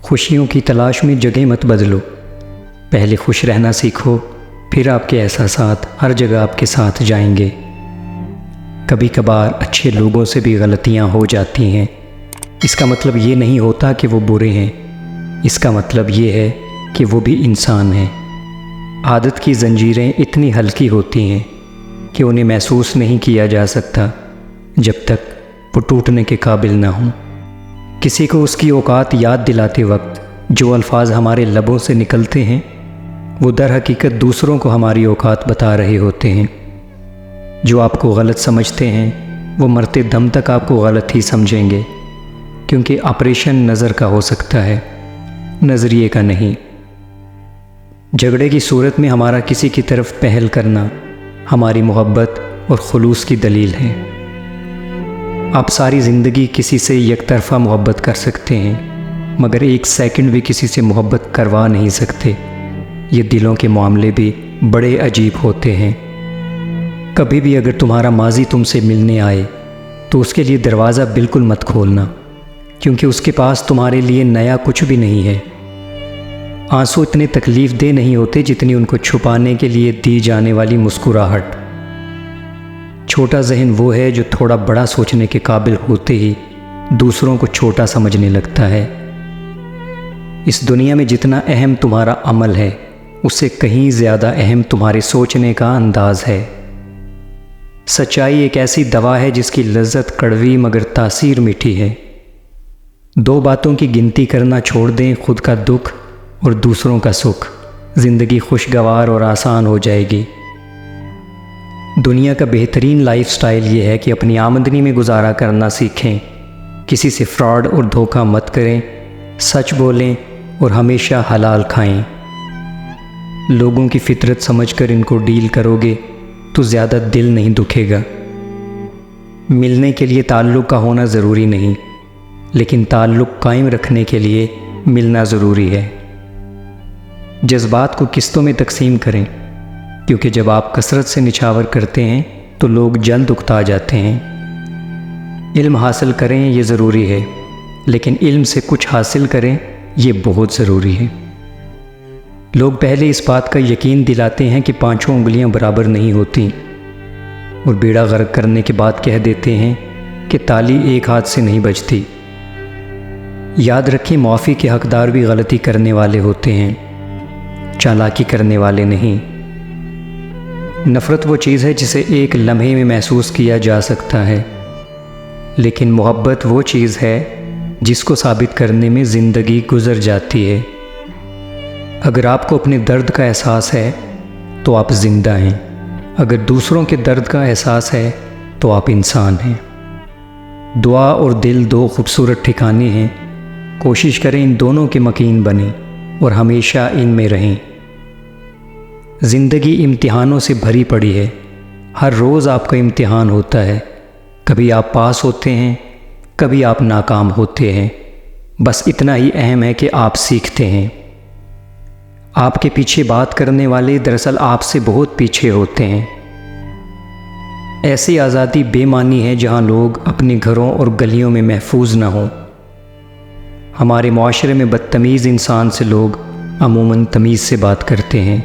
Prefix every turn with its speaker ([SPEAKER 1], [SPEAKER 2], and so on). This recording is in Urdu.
[SPEAKER 1] خوشیوں کی تلاش میں جگہ مت بدلو، پہلے خوش رہنا سیکھو، پھر آپ کے احساسات ہر جگہ آپ کے ساتھ جائیں گے۔ کبھی کبھار اچھے لوگوں سے بھی غلطیاں ہو جاتی ہیں، اس کا مطلب یہ نہیں ہوتا کہ وہ برے ہیں، اس کا مطلب یہ ہے کہ وہ بھی انسان ہیں۔ عادت کی زنجیریں اتنی ہلکی ہوتی ہیں کہ انہیں محسوس نہیں کیا جا سکتا جب تک وہ ٹوٹنے کے قابل نہ ہوں۔ کسی کو اس کی اوقات یاد دلاتے وقت جو الفاظ ہمارے لبوں سے نکلتے ہیں وہ در حقیقت دوسروں کو ہماری اوقات بتا رہے ہوتے ہیں۔ جو آپ کو غلط سمجھتے ہیں وہ مرتے دم تک آپ کو غلط ہی سمجھیں گے، کیونکہ آپریشن نظر کا ہو سکتا ہے، نظریے کا نہیں۔ جھگڑے کی صورت میں ہمارا کسی کی طرف پہل کرنا ہماری محبت اور خلوص کی دلیل ہے۔ آپ ساری زندگی کسی سے یک طرفہ محبت کر سکتے ہیں، مگر ایک سیکنڈ بھی کسی سے محبت کروا نہیں سکتے۔ یہ دلوں کے معاملے بھی بڑے عجیب ہوتے ہیں۔ کبھی بھی اگر تمہارا ماضی تم سے ملنے آئے تو اس کے لیے دروازہ بالکل مت کھولنا، کیونکہ اس کے پاس تمہارے لیے نیا کچھ بھی نہیں ہے۔ آنسو اتنے تکلیف دہ نہیں ہوتے جتنی ان کو چھپانے کے لیے دی جانے والی مسکراہٹ۔ چھوٹا ذہن وہ ہے جو تھوڑا بڑا سوچنے کے قابل ہوتے ہی دوسروں کو چھوٹا سمجھنے لگتا ہے۔ اس دنیا میں جتنا اہم تمہارا عمل ہے، اس سے کہیں زیادہ اہم تمہارے سوچنے کا انداز ہے۔ سچائی ایک ایسی دوا ہے جس کی لذت کڑوی مگر تاثیر میٹھی ہے۔ دو باتوں کی گنتی کرنا چھوڑ دیں، خود کا دکھ اور دوسروں کا سکھ، زندگی خوشگوار اور آسان ہو جائے گی۔ دنیا کا بہترین لائف سٹائل یہ ہے کہ اپنی آمدنی میں گزارا کرنا سیکھیں، کسی سے فراڈ اور دھوکہ مت کریں، سچ بولیں اور ہمیشہ حلال کھائیں۔ لوگوں کی فطرت سمجھ کر ان کو ڈیل کرو گے تو زیادہ دل نہیں دکھے گا۔ ملنے کے لیے تعلق کا ہونا ضروری نہیں، لیکن تعلق قائم رکھنے کے لیے ملنا ضروری ہے۔ جذبات کو قسطوں میں تقسیم کریں، کیونکہ جب آپ کثرت سے نچھاور کرتے ہیں تو لوگ جلد اکتا جاتے ہیں۔ علم حاصل کریں یہ ضروری ہے، لیکن علم سے کچھ حاصل کریں یہ بہت ضروری ہے۔ لوگ پہلے اس بات کا یقین دلاتے ہیں کہ پانچوں انگلیاں برابر نہیں ہوتی، اور بیڑا غرق کرنے کے بعد کہہ دیتے ہیں کہ تالی ایک ہاتھ سے نہیں بجتی۔ یاد رکھیں، معافی کے حقدار بھی غلطی کرنے والے ہوتے ہیں، چالاکی کرنے والے نہیں۔ نفرت وہ چیز ہے جسے ایک لمحے میں محسوس کیا جا سکتا ہے، لیکن محبت وہ چیز ہے جس کو ثابت کرنے میں زندگی گزر جاتی ہے۔ اگر آپ کو اپنے درد کا احساس ہے تو آپ زندہ ہیں، اگر دوسروں کے درد کا احساس ہے تو آپ انسان ہیں۔ دعا اور دل دو خوبصورت ٹھکانے ہیں، کوشش کریں ان دونوں کے مکین بنیں اور ہمیشہ ان میں رہیں۔ زندگی امتحانوں سے بھری پڑی ہے، ہر روز آپ کا امتحان ہوتا ہے، کبھی آپ پاس ہوتے ہیں، کبھی آپ ناکام ہوتے ہیں، بس اتنا ہی اہم ہے کہ آپ سیکھتے ہیں۔ آپ کے پیچھے بات کرنے والے دراصل آپ سے بہت پیچھے ہوتے ہیں۔ ایسی آزادی بے معنی ہے جہاں لوگ اپنے گھروں اور گلیوں میں محفوظ نہ ہوں۔ ہمارے معاشرے میں بدتمیز انسان سے لوگ عموماً تمیز سے بات کرتے ہیں۔